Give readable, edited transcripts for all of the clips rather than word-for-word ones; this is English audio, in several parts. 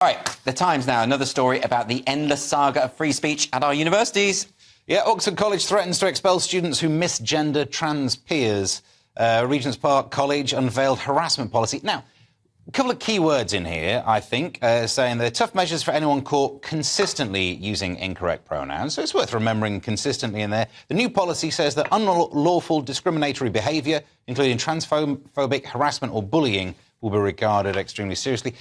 All right, the Times now, another story about the endless saga of free speech at our universities. Yeah, Oxford College threatens to expel students who misgender trans peers. Regent's Park College unveiled harassment policy. Now, a couple of key words in here, I think, saying there are tough measures for anyone caught consistently using incorrect pronouns. So it's worth remembering consistently in there. The new policy says that unlawful discriminatory behaviour, including transphobic harassment or bullying, will be regarded extremely seriously.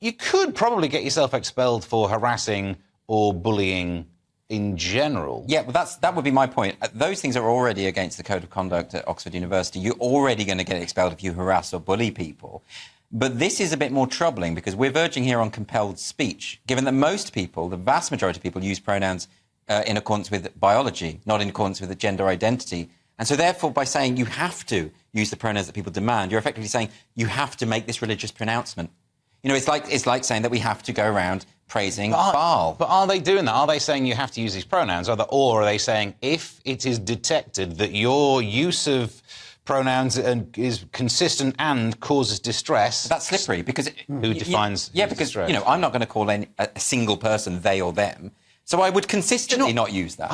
You could probably get yourself expelled for harassing or bullying in general. Yeah, well, that would be my point. Those things are already against the Code of Conduct at Oxford University. You're already going to get expelled if you harass or bully people. But this is a bit more troubling because we're verging here on compelled speech, given that most people, the vast majority of people, use pronouns in accordance with biology, not in accordance with the gender identity. And so, therefore, by saying you have to use the pronouns that people demand, you're effectively saying you have to make this religious pronouncement. You know, it's like saying that we have to go around praising Baal. But are they doing that? Are they saying you have to use these pronouns? Or are they saying if it is detected that your use of pronouns is consistent and causes distress... That's slippery, because... Who defines Yeah, because, distress? You know, I'm not going to call a single person they or them, so I would consistently not use that.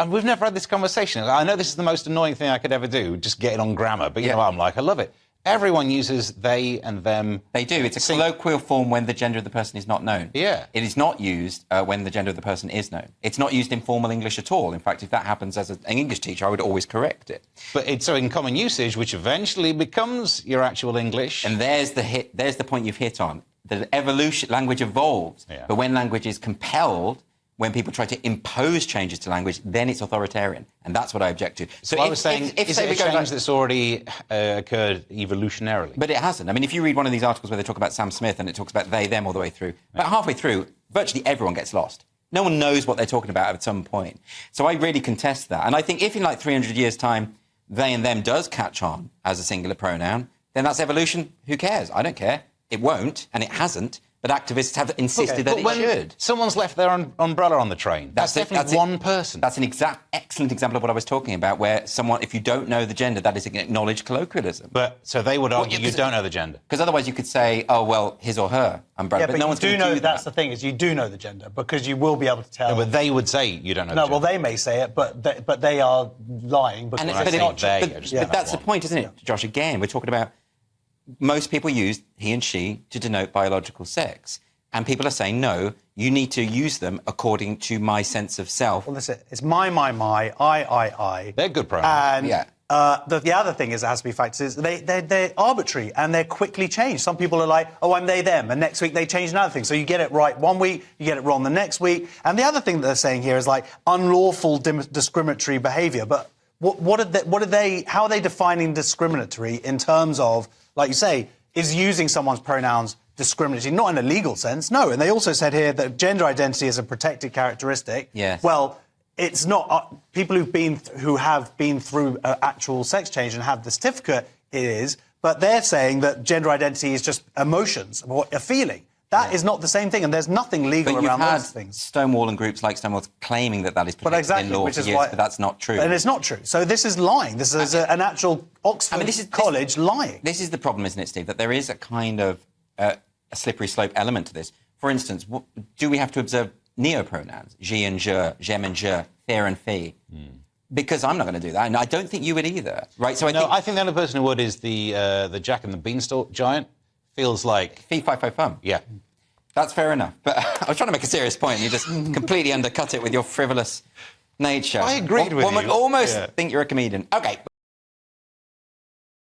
We've never had this conversation. I know this is the most annoying thing I could ever do, just getting on grammar, but you know what I'm like, I love it. Everyone uses they and them. They do. It's a colloquial form when the gender of the person is not known. Yeah. It is not used when the gender of the person is known. It's not used in formal English at all. In fact, if that happens as an English teacher, I would always correct it. But it's so in common usage, which eventually becomes your actual English. And there's the point you've hit on. The evolution, language evolves. Yeah. But when language is compelled, when people try to impose changes to language, then it's authoritarian. And that's what I object to. So I was saying, is it a change that's already occurred evolutionarily? But it hasn't. I mean, if you read one of these articles where they talk about Sam Smith and it talks about they, them all the way through, about halfway through, virtually everyone gets lost. No one knows what they're talking about at some point. So I really contest that. And I think if in like 300 years' time, they and them does catch on as a singular pronoun, then that's evolution. Who cares? I don't care. It won't, and it hasn't. But activists have insisted that it should. Someone's left their umbrella on the train. That's definitely one person. That's an excellent example of what I was talking about, where someone, if you don't know the gender, that is an acknowledged colloquialism. But so they would argue you don't know the gender. Because otherwise you could say, oh, well, his or her umbrella. Yeah, but no one's you do know that's the thing, is you do know the gender, because you will be able to tell. No, but they would say you don't know the gender. No, well, they may say it, but they are lying because it's not true. But that's the point, isn't it, Josh? Again, we're talking about most people use he and she to denote biological sex. And people are saying, no, you need to use them according to my sense of self. Well, listen, it's my, I. They're good pronouns. And the other thing is, it has to be factored, is they're arbitrary and they're quickly changed. Some people are like, oh, I'm they, them, and next week they change another thing. So you get it right one week, you get it wrong the next week. And the other thing that they're saying here is, like, unlawful discriminatory behaviour. But how are they defining discriminatory in terms of, like you say, is using someone's pronouns discriminatory, not in a legal sense, no. And they also said here that gender identity is a protected characteristic. Yes. Well, it's not. People who have been through actual sex change and have the certificate, it is. But they're saying that gender identity is just emotions or a feeling. That is not the same thing, and there's nothing legal around those things. Stonewall and groups like Stonewall claiming that is protected in law for years, but that's not true. And it's not true. So this is lying. This is an actual Oxford College lying. This is the problem, isn't it, Steve? That there is a kind of a slippery slope element to this. For instance, do we have to observe neopronouns? Je and je, j'aime and je, faire and fille? Because I'm not going to do that, and I don't think you would either, right? So I think the only person who would is the Jack and the Beanstalk giant. Feels like... Fee, fi, fi, fum. Yeah. That's fair enough. But I was trying to make a serious point, and you just completely undercut it with your frivolous nature. I agreed with you. One would almost think you're a comedian. OK,